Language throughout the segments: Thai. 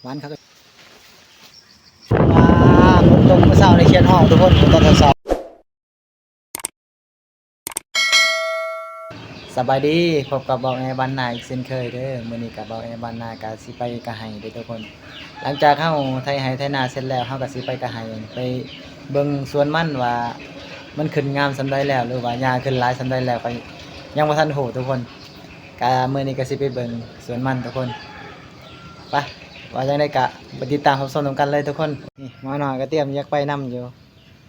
วันเขาก็ฝนตกเมื่อเช้าในเชียนห้องทุกคนฝนตกเช้าสบายดีพบกับเบาแอบ้านนาอีกเช่นเคยเด้อมื้อนี้กับเบาแอบ้านนากะสิไปกะไห้เด้อทุกคน หลังจากเฮาไถไห้ไถนาเสร็จแล้วเฮาก็สิไปกะไห้ไปเบิ่งสวนมันว่ามันขึ้นงามส่าใดแล้วหรือว่าหญ้าขึ้นหลายส่าใดแล้วก็ยังบ่ทันฮู้ทุกคนกะมื้อนี้ก็สิไปเบิ่งสวนมันทุกคนไปว่าจังได๋ก็ไปติดตามรับชมกันเลยทุกคนนี่หมอน้อยก็เตรียมอยากไปนํอยู่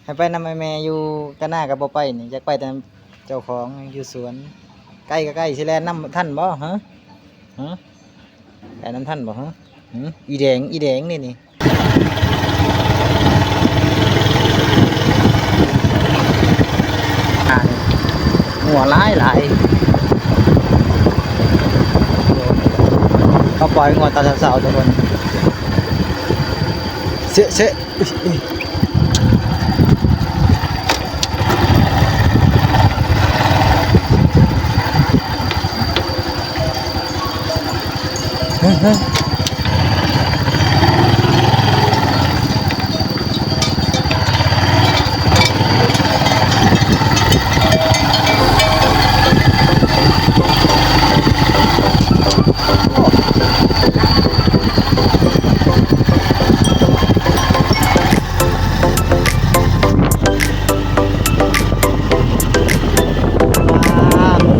ให้ไปนำแม่อยู่กะหน้าก็บ่ไปนี่อยากไปแต่เจ้าของอยู่สวนใกล้ก็ใกล้สิแล่นนำทันบ่ฮะแล่นนำทันบ่ฮะอีแดงนี่หัวหลายเขาปล่อยงัวตาสาวๆทุกคนเสะเฮ้ย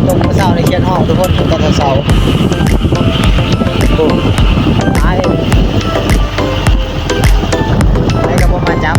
ตรงเสาในเขียนห้องทุกคนตรงเสาโอ้ตายกับผมมาจับ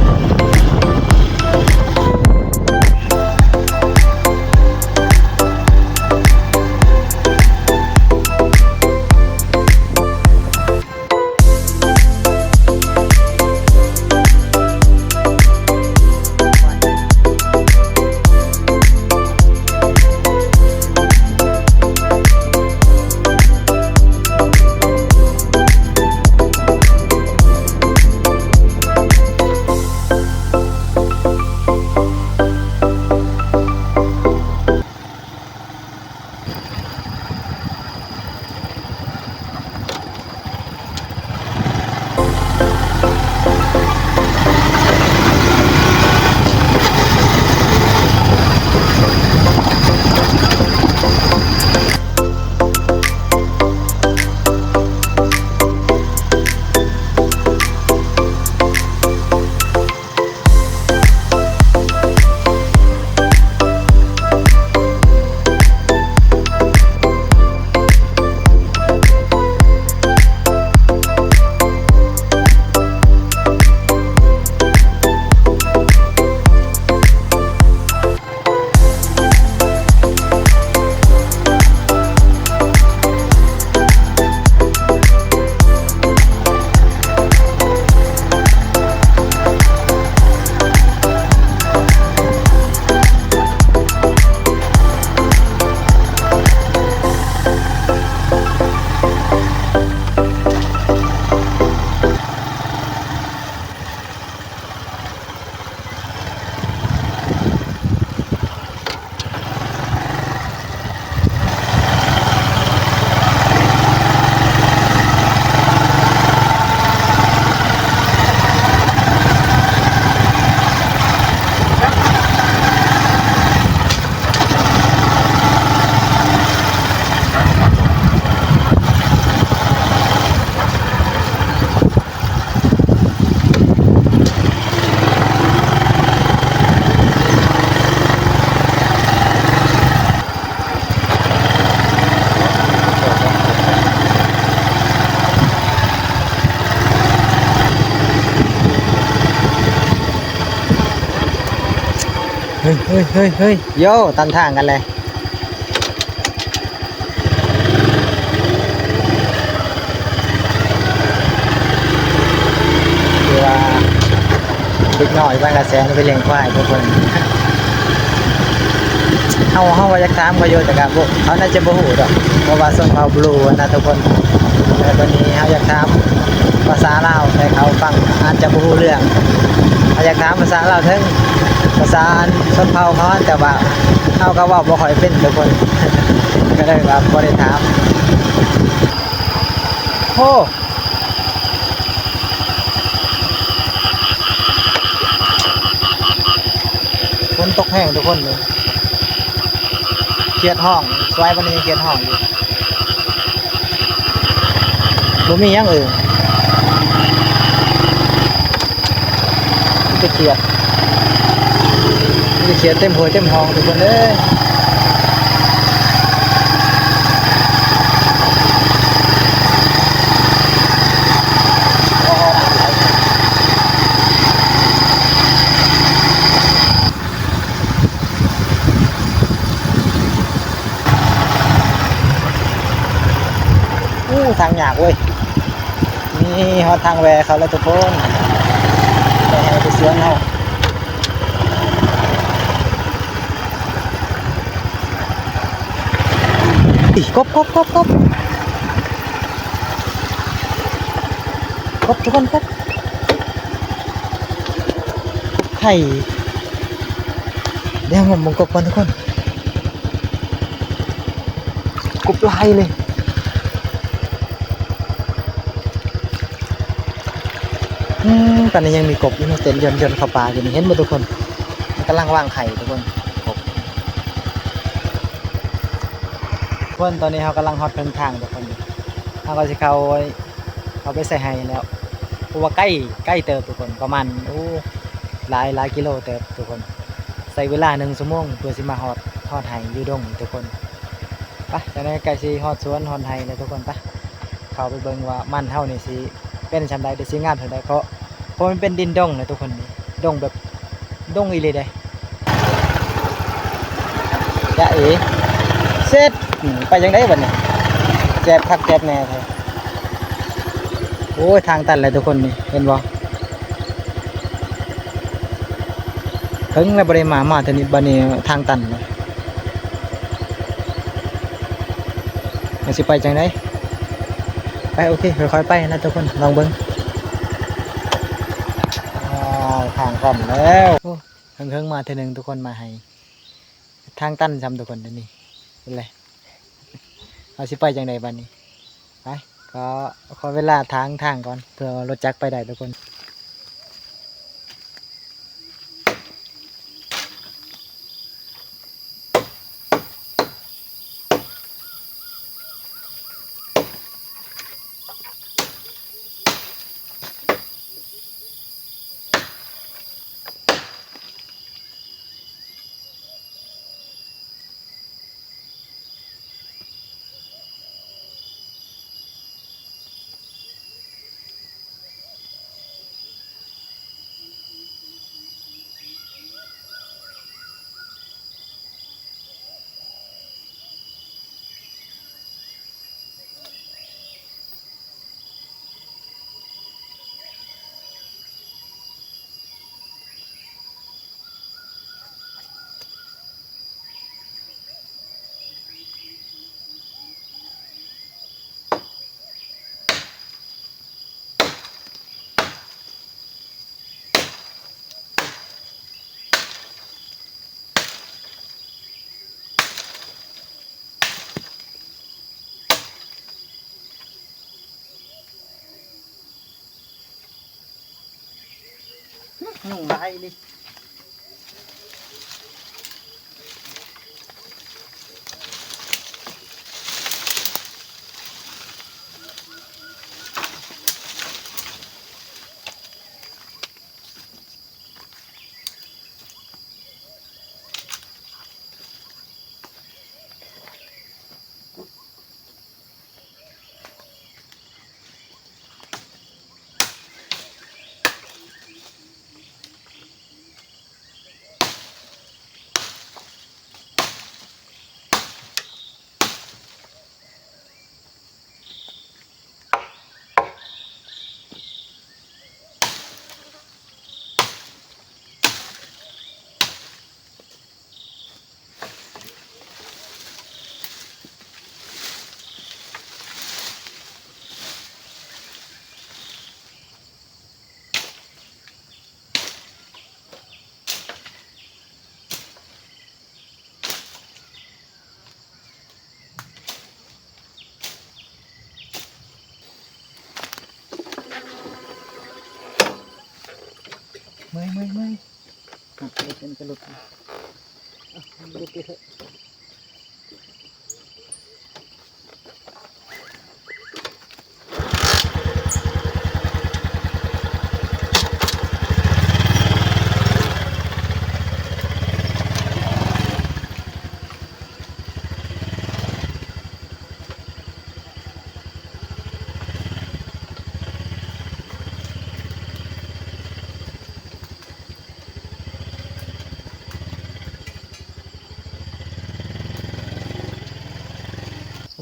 เฮ้ยโย่ตันทางกันเลยคือว่าเด็กน้อยบ้านกระแสไปเลี้ยงควายทุกคนเขาว่าจะถามเขาอยู่แต่กับเขาน่าจะบ่ฮู้ดอกเพราะว่าส่งเขาบลูนะทุกคนแต่วันนี้เขาอยากถามภาษาลาวให้เขาฟังอาจจะบ่ฮู้เรื่องเขาอยากถามภาษาลาวทั้งภาษาชนเผ่าเขาแต่ว่าเขาก็ว่าบ่ค่อยเป็นทุกคนก็เลยว่าบ่ได้ถามโอ้ นตกแห้งทุกคนเลยเครียดห้องสวยวันนี้เครียดห้องอยู่บ่มีอย่างอื่นจะเครียดเต็มหัวเต็มห้องทุกคนเลยทางยากเว้ยนี่ฮอดทางแวเขาแล้วทุกคนไปสวนเฮากบทุกคนกบไข่เดี๋ยวผมมองกบก่อนทุกคนกบลายเลยตอนนี้ยังมีกบอยู่ในเต็นท์ยนต์เข้าป่าอยู่นี่เห็นไหมทุกคนมันกำลังวางไข่ทุกคนกบตอนนี้เขากำลังฮอตเดินทางทุกคนเขาก็จะเขาไปใส่ไฮแล้วเพราะว่าใกล้เติบทุกคนประมาณหลายกิโลเติบทุกคนใส่เวลา1 ชั่วโมงเพื่อสิมาฮอดไฮอยู่ดงทุกคนไปจากนั้นใกล้สิฮอดสวนฮอดไฮเลยทุกคนไปเข้าไปเบิ่งว่ามันเท่านี่สิเป็นชั้นใดได้สิงามชั้นใดเพราะมันเป็นดินดงนะทุกคนนี่ดงแบบดงอีเลยได้จ้าเอ๋เสร็จไปยังได้บัดนี้แจบคักแจบแน่เลยโอ้ยทางตันเลยทุกคนนี่เห็นบ่ถึงแล้วบ่ได้มาทีนี้บัดนี้ทางตันเลยมันสิไปจังไดไปโอเคค่อยๆไปนะทุกคนลองเบิ่งทางตันแล้วเพิ่งมาทีนึงทุกคนมาให้ทางตันจำทุกคนเดี๋ยวนี้เป็นไรเอาสิไปจังไดบัดนี้ไปก็ขอเวลาทางก่อนเพื่อรถจักรไปได้ทุกคนนุ่งลายเลยไม่เล่นกระลุก โ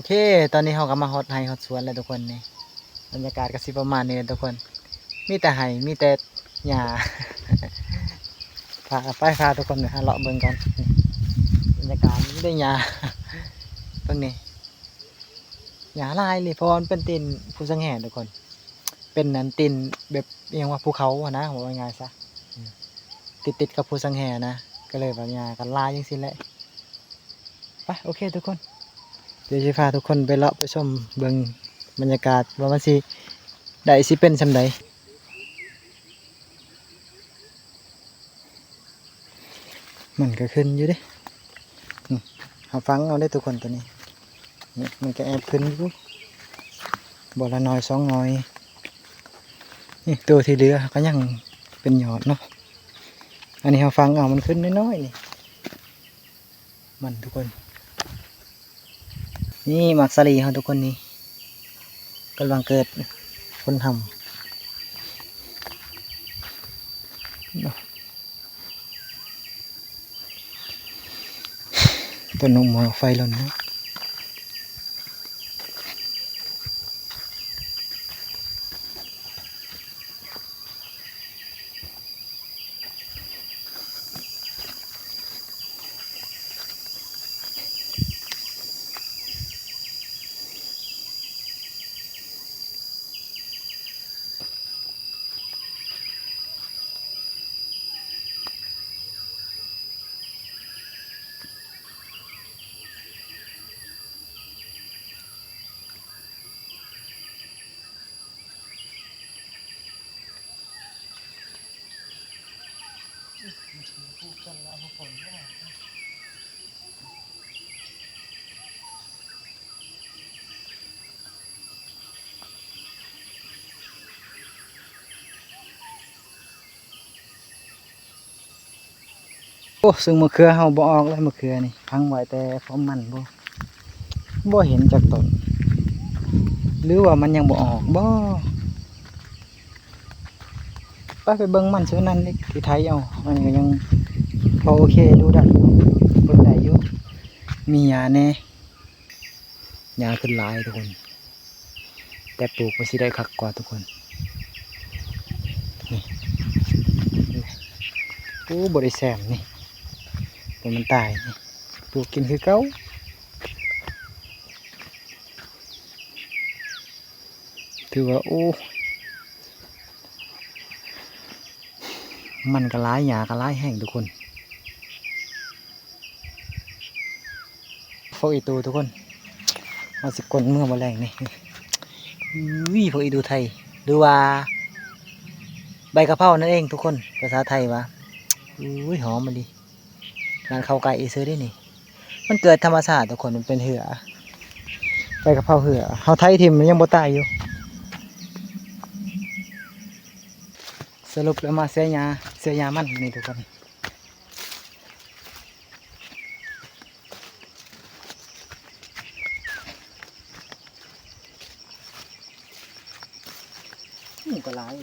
อเคตอนนี้เราก็มาฮอดไร่ฮอดสวนแล้วทุกคนนี่บรรยากาศก็สิประมาณนี้ทุกคนมีแต่ไร่มีแต่หญ้า พาทุกคนไปหาเลาะเบิ่งก่อนนี่บรรยากาศมีแต่หญ้า เบิ่งนี่หญ้าลายเลยเพราะว่ามันเป็นตีนภูสังแหทุกคน เป็นนันตีนแบบเอียงว่าภูเขาอะนะว่าง่ายๆซะติดกับภูสังแหนะก็เลยแบบหญ้ากันลายจังซี่แหละไปโอเคทุกคนเดี๋ยวจะพาทุกคนไปเลาะไปชมเบิ่งบรรยากาศว่ามันสิได้สิเป็นซำใดมันก็ขึ้นอยู่เด้เอาฟังเอาได้ทุกคนตัวนี้นี่มันก็แอบขึ้นอยู่บ่ละน้อย2น้อยนี่ตัวที่เหลือก็ยังเป็นยอดเนาะอันนี้เอาฟังเอามันขึ้นน้อยๆนี่มันทุกคนนี่หมักสลีเขาทุกคนนี่กำลังเกิดคนทำต้นนมหัวไฟหล่นนะโอ้ซึ่งมะเขือเฮาบ่ออกเลยมะเขือนี่พังไว้แต่พร้อมมันบ่เห็นจากต้นหรือว่ามันยังบ่ออกบ่ไปเบิ่งมันซื้อนั่นนี่ที่ไทยเอาอันนี้ก็ยังพอโอเคดูได้เบิ่งได้อยู่มีหญ้าแน่หญ้าขึ้นหลายทุกคนแต่ปลูกมันสิได้คักกว่าทุกคนนี่โอ้บ่ได้แซมนี่ตัวมันตายนี่ปลูกกินคือเก่าถือว่าโอ้มันก็หลายหญ้าก็หลายแห้งทุกคนพวกอีตูทุกคนเอาสิกลเมื่อมาแรงนี่พวกอีตูไทยหรือว่าใบกะเพรานั่นเองทุกคนภาษาไทยวะอุ้ยหอมมันดีงานเข้าไก่ซื้อได้นี่มันเกิดธรรมชาติทุกคนมันเป็นเหือใบกะเพราเหือเฮาไทยทิมมันยังบ่ตายอยู่สรุปแล้วมาเสียยามันนี่ทุกคนก็ร้าย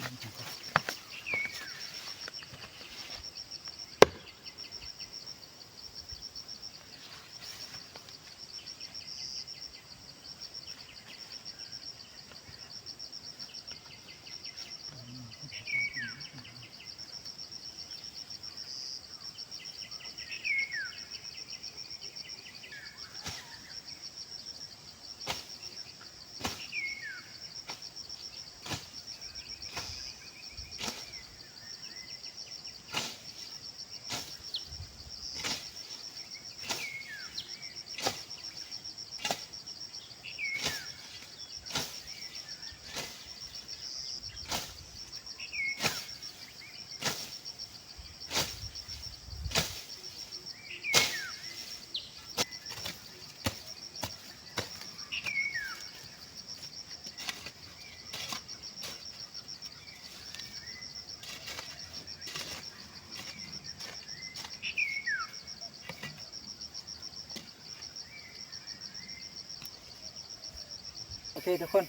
เคทุกคน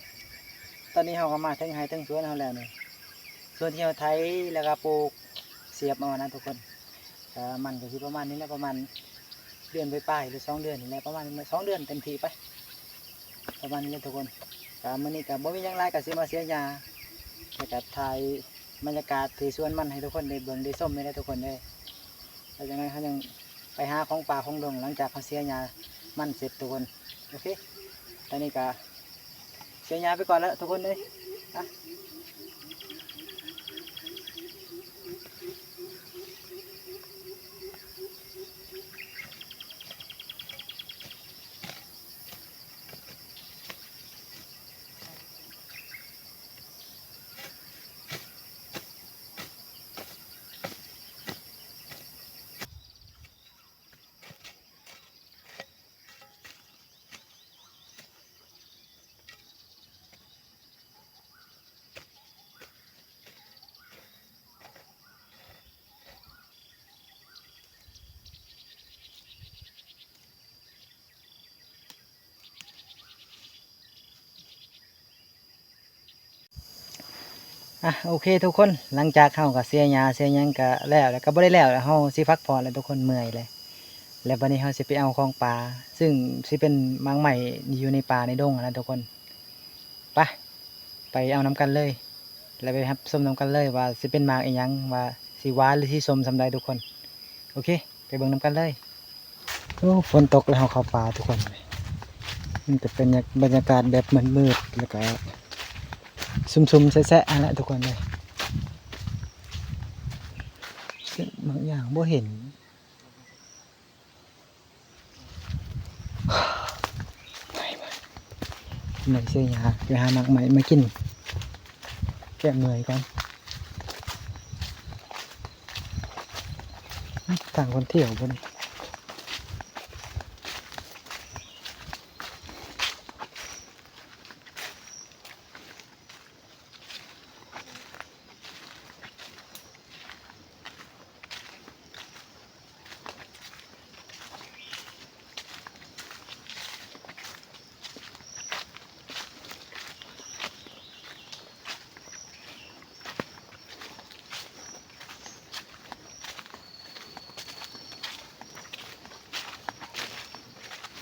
ตอนนี้เราก็มาถึงไห้ถึงสวนเราแล้วนี่ส่วนที่เราไถแล้วก็ปลูกเสียบเอานะทุกคนมันก็คือประมาณนี้แหละประมาณเดือนไปปลายหรือ2 เดือนนี่แหละประมาณ2 เดือนเต็มที่ไปประมาณนี้เลยทุกคนมื้อนี้ก็บ่มีหยังหลายก็สิมาเสียหญ้าแล้วก็ถ่ายบรรยากาศที่สวนมันให้ทุกคนได้เบิ่งได้ชมได้ทุกคนได้แล้วจากนั้นเขายังไปหาของป่าของดงหลังจากเขาเสียหญ้ามันเสร็จทุกคนโอเคตอนนี้ก็เสียหญ้าไปก่อนแล้วทุกคนเลยโอเคทุกคนหลังจากเขาก็เสียหญ้าเสียหยังก็แล้วก็บ่ได้แล้วเขาสิพักผ่อนแล้วทุกคนเมื่อยเลยแล้ววันนี้เขาสิไปเอาของป่าซึ่งสิเป็นมังใหม่อยู่ในป่าในดงนะทุกคนไปเอาน้ำกันเลยแล้วไปรับส้มน้ำกันเลยว่าสิเป็นหมากอีหยังว่าสิหวานหรือสิส้มสำใดทุกคนโอเคไปเบิ่งน้ำกันเลยโอ้ฝนตกแล้วเขาเข้าป่าทุกคนมันจะเป็นบรรยากาศแบบมืดๆแล้วก็ซุ่มๆแซะๆอะไรทุกคนเลยบางอย่างบ่เห็นเหนื่อยเสียยาไปหาหมากใหม่มากินแก้เมื่อยกันต่างคนเที่ยวบ่นี่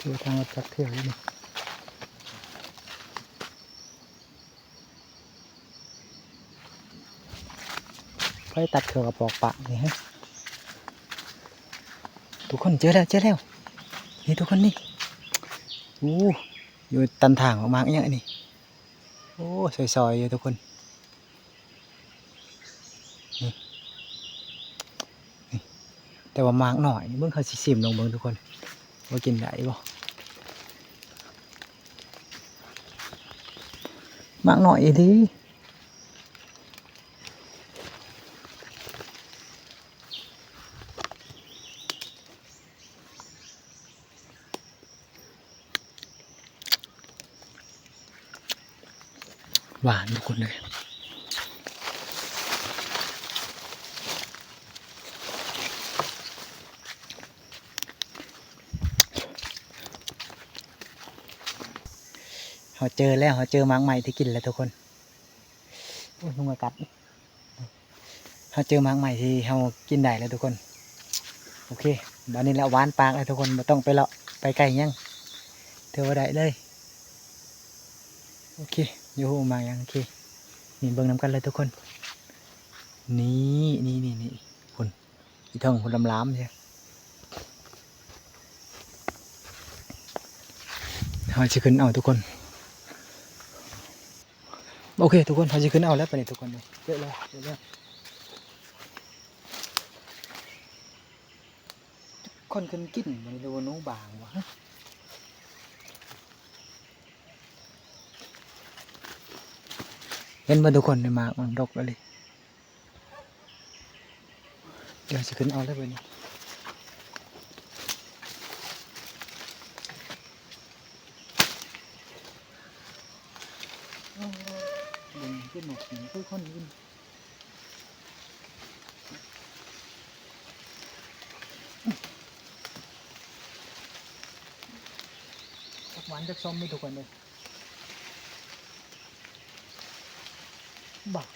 ดูทางรถจักรเที่ยวนี่ไปตัดเขือกระปอกปะนี่ฮะทุกคนเจอแล้วนี่ทุกคนนี่อยู่ตันทางออกมาอย่างนี้โอ้ซอยๆอยู่ทุกคนนี่แต่ว่ามากหน่อยเบิ่งเขาสิซิมลงเบิ่งทุกคนว่ากินได้บ่มากหน่อยดีหวานทุกคนเลยเขาเจอแล้วเขาเจอหมากใหม่ที่กินแล้วทุกคนโอ้ยลุงมากัดเขาเจอหมากใหม่ที่เขากินได้แล้วทุกคนโอเคบัดนี้แล้วหวานปากเลยทุกคนไม่ต้องไปเลาะไปไกลยังเธอว่าได้เลยโอเคอยู่มายังโอเคนี่เบิ่งน้ำกันเลยทุกคนนี่คนอีเทิงคนล้ำใช่เขาจะขึ้นเอาทุกคนโอเคทุกคนเขาจะขึ้นเอาแล้วไปนี่ทุกคนเลยเยอะเลยคนขึ้นกินมันดูน้องบางวะเห็นมาทุกคนในมากมันดกเลยเดี๋ยวจะขึ้นเอาแล้วไปนี่ขึ้นหมดทุกคนขึ้นหวานจากส้มไม่ทุกคนเลย บัก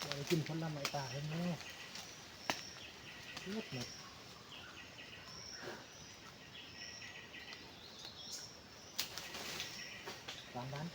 เรากินผลไม้ป่าเห็นไหมเลือดหมด3 วัน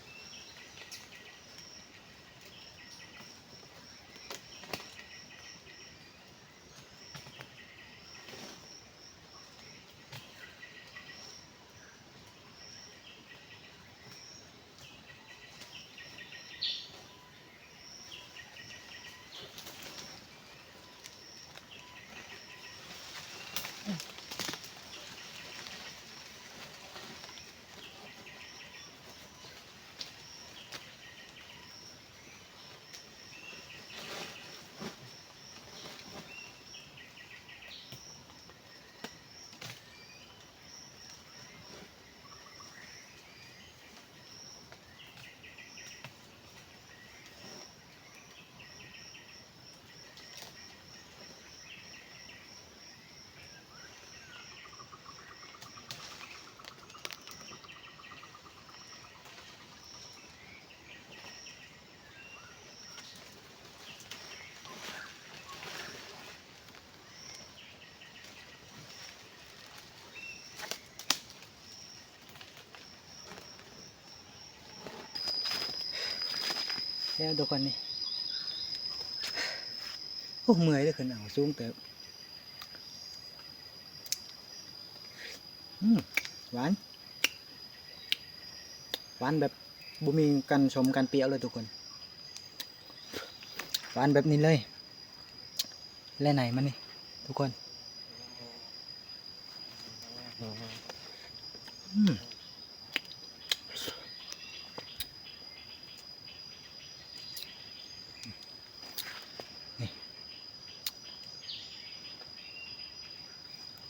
แล้วทุกคนนี่โอ้เมื่อยเลยขึ้นเอาสูงเติบหวานหวานแบบบุมีกันชมกันเปรี้ยวเลยทุกคนหวานแบบนี้เลยและไหนมันนี่ทุกคน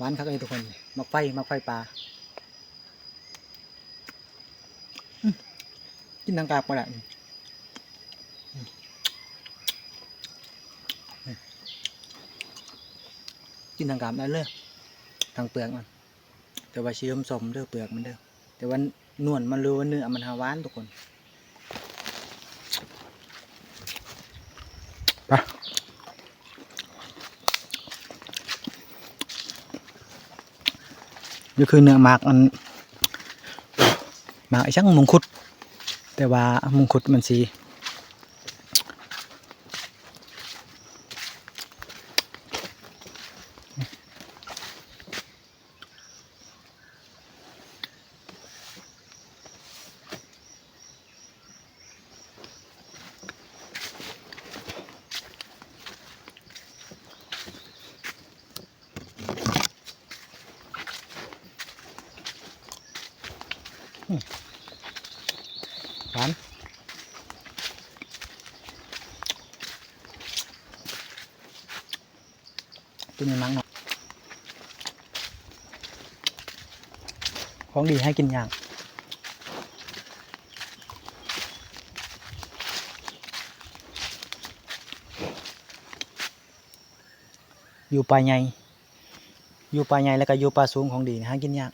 หวานครับเลยทุกคนมักไฟปลากินทางกาบก็ได้กินทางกาบได้เลยทางเปลือกมันแต่ว่าชีมสมเด้อเปลือกมันเด้อแต่ว่านวลมันรู้ว่าเนื้อมันหวานทุกคนไปนี่คือเนื้อหมากมันหมากไอ้ช่างมงคุดแต่ว่ามงคุดมันสีหวานตัวนี้มั้งเนาะของดีให้กินอย่างอยู่ปลาใหญ่แล้วก็อยู่ปลาสูงของดีให้กินอย่าง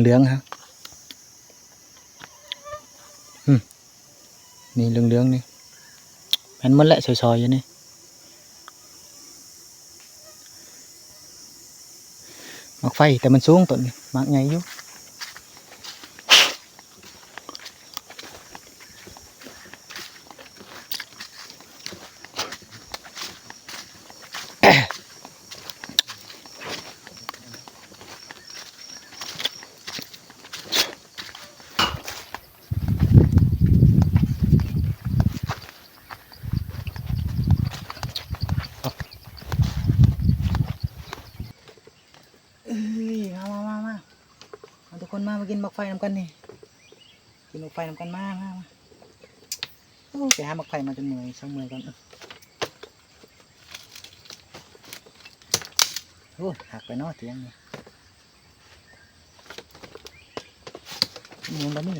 เหลืองๆฮะนี่เหลืองๆนี่เห็นมันแหละซอยๆอยู่นี่มักไฟแต่มันสูงต้นมักใหญ่อยู่มาทุกคนมากินมักไฟน้ำกันนี่กินมักไฟน้ำกันมาโอ้ไปหามักไฟมาจนเมื่อยสักเมื่อยก่อนโอ้หักไปเนาะเตียงนี่ ยังบ่มี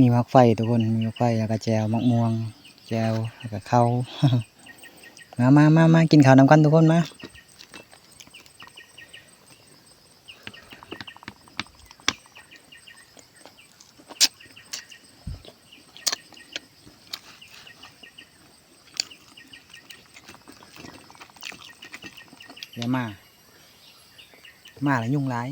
มีมักไฟทุกคนมีมักไฟแล้วก็แจวมักม่วงแจวแล้วก็ข้าว มากินข้าวนำกันทุกคนมาเดี๋ยวมาแล้วยุ่งร้าย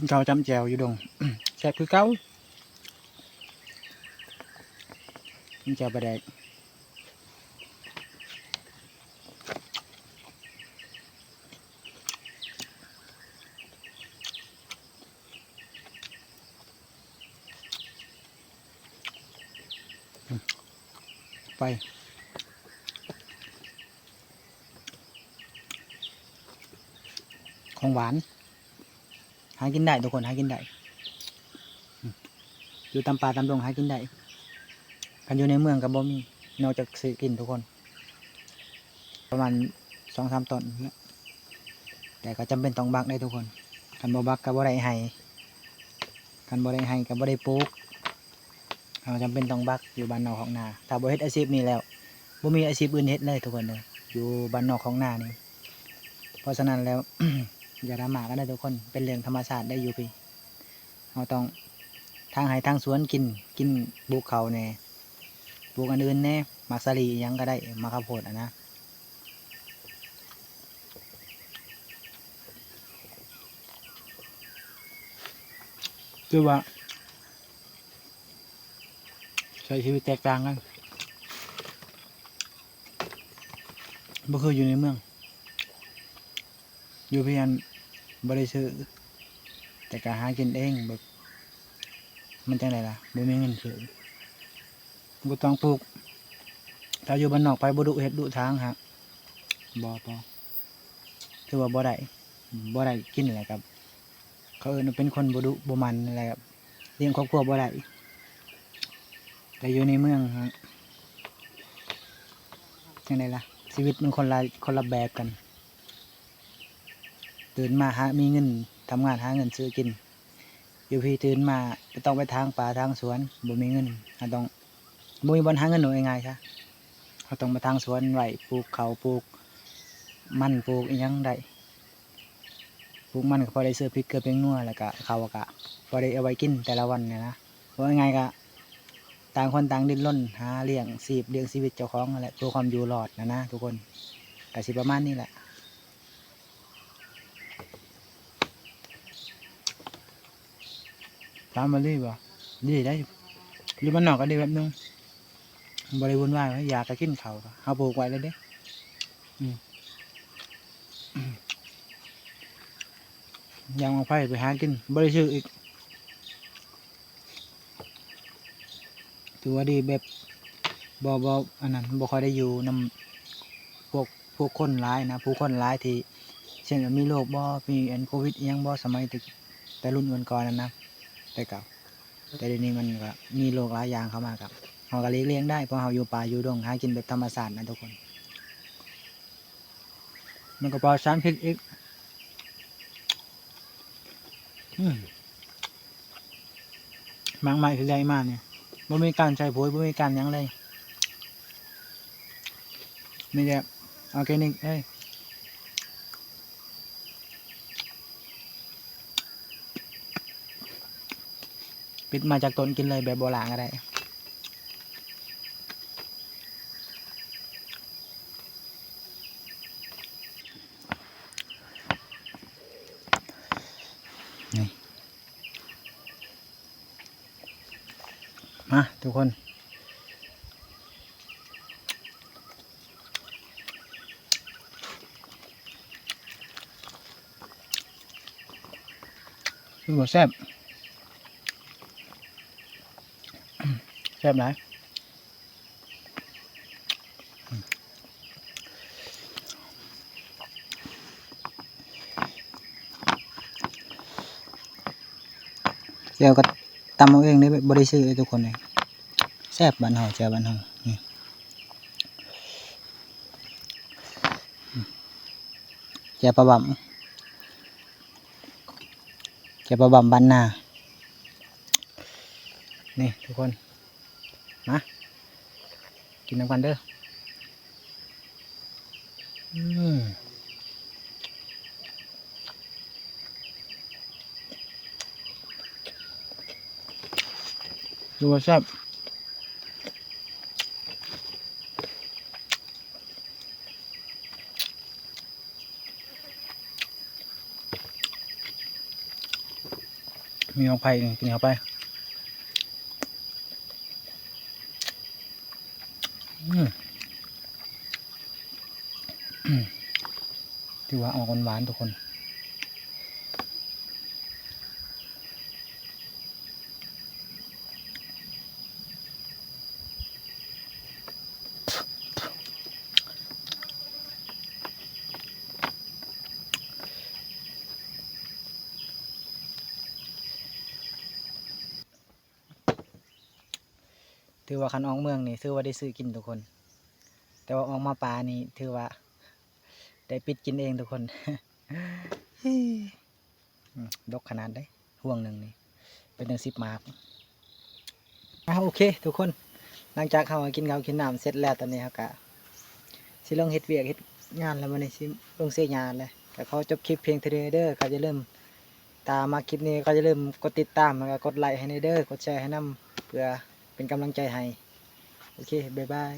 กินข้าวจำแจวอยู่ดง แซ่บคือเก่ากินแจวปลาแดกไปของหวานหากินได้ทุกคนหากินได้อยู่ตามป่าตามดงหากินได้กันอยู่ในเมืองกับบ่มีนอกจากซื้อกินทุกคนประมาณ2-3ต้นแล้วแต่ก็จำเป็นต้องบักได้ทุกคนคันบ่บักก็บ่ได้ให้คันบ่ได้ให้ก็บ่ได้ปลูกเราจำเป็นต้องบักอยู่บ้านนอกของนาถ้าบ่เฮ็ดอาชีพนี้แล้วบ่มีอาชีพอื่นเฮ็ดเลยทุกคนเลยอยู่บ้านนอกของนานี่เพราะฉะนั้นแล้ว อย่าดราม่ากันได้ทุกคนเป็นเรื่องธรรมชาติได้อยู่พี่เราต้องทางไร่ทางสวนกินปลูกเขาแน่ปลูกอันอื่นแน่มักสลียังก็ได้มะข้าวโพดนะคือว่าใช้ชีวิตแตกต่างกันบ่คืออยู่ในเมืองอยู่เพียงบ่ได้ซื้อแต่ก็หากินเองแบบมันจังไดล่ะบ่มีเงินซื้อบ่ต้องปลูกถ้าอยู่บ้านนอกไปบ่ดุเฮ็ดดุทางฮะบ่ถือว่าบ่ได้กินแหละครับเขาเอิ้นว่าเป็นคนบ่ดุบ่มันอะไรครับเลี้ยงครอบครัวบ่ได้แต่อยู่ในเมืองฮะจังไดล่ะชีวิตมันคนละแบบกันตื่นมามีเงินทำงานหาเงินซื้อกินอยู่พี่ตื่นมาจะต้องไปทางป่าทางสวนบ่มีเงินต้องบ่มีบ่อนหาเงินหนูง่ายๆซะเขาต้องมาทางสวนไว้ปลูกเขาปลูกมันปลูกอีหยังได้ปลูกมันก็พอได้ซื้อพริกเกลือเพียงนัวแล้วก็เขาก็พอได้เอาไว้กินแต่ละวันเนี่ยนะเพราะง่ายๆก็ต่างคนต่างดิ้นรนหาเลี้ยงชีวิตเจ้าของนั่นแหละเพื่อความอยู่รอดนะทุกคนก็สิประมาณนี้แหละตามมาดีบ่ดีได้อยู่บ้านนอกก็ดีแบบนึงบริบูรณ์ว่าอยากจะกินเขาเอาปลูกไว้เลยเด้ยังเอาไปหากินบริสุทธิ์อีกถือว่าดีแบบบ่อันนั้นบ่ค่อยได้อยู่นำพวกคนร้ายนะผู้คนร้ายที่เช่นมีโรคบ่มีโควิดยังบ่สมัยแต่รุ่นก่อนนั้นนะแต่เก่าแต่เดี๋ยวนี้มันก็มีโรคหลายอย่างเข้ามาครับเราก็เลี้ยงได้เพราะเราอยู่ป่าอยู่ดงหากินแบบธรรมชาตินะทุกคนมันก็ปลอดสารพิษอีกมากมายคือใหญ่มากเนี่ยไม่มีการใช้ปุ๋ยไม่มีการยังเลยไม่ได้ออร์แกนิกปิดมาจากต้นกินเลยแบบโบราณก็ได้ มาทุกคนคือบ่แซ่บแซ่บหลายเจียวก็ตำเอาเองได้บ่ได้ซื้อเลยทุกคนเลยแซ่บบ้านเฮาเจียวบ้านเฮานี่เจียวปลาบ่ำเจียวปลาบ่ำบ้านนานี่ทุกคนมากินน้ำกันเด้อดูว่าแซ่บมีเอาไปกินเอาไปถือว่าออกหวานๆทุกคนถือว่าคันออกเมืองนี่ถือว่าได้ซื้อกินทุกคนแต่ว่าออกมาป่านี่ถือว่าได้ปิดกินเองทุกคน ดกขนาดได้ห่วงหนึ่งนี่เป็น10 หมากโอเคทุกคนหลังจากเขากินข้าวกินน้ำเสร็จแล้วตอนนี้เขาก็สิลงเฮ็ดเวียกเฮ็ดงานแล้ววันนี้สิลงเสียงานเลยก็เขาจบคลิปเพียงเท่านี้เด้อเขาจะเริ่มตามมาคลิปนี้ก็จะเริ่มกดติดตามแล้วก็กดไลค์ให้ในเด้อกดแชร์ให้นำเพื่อเป็นกำลังใจให้โอเคบ๊ายบาย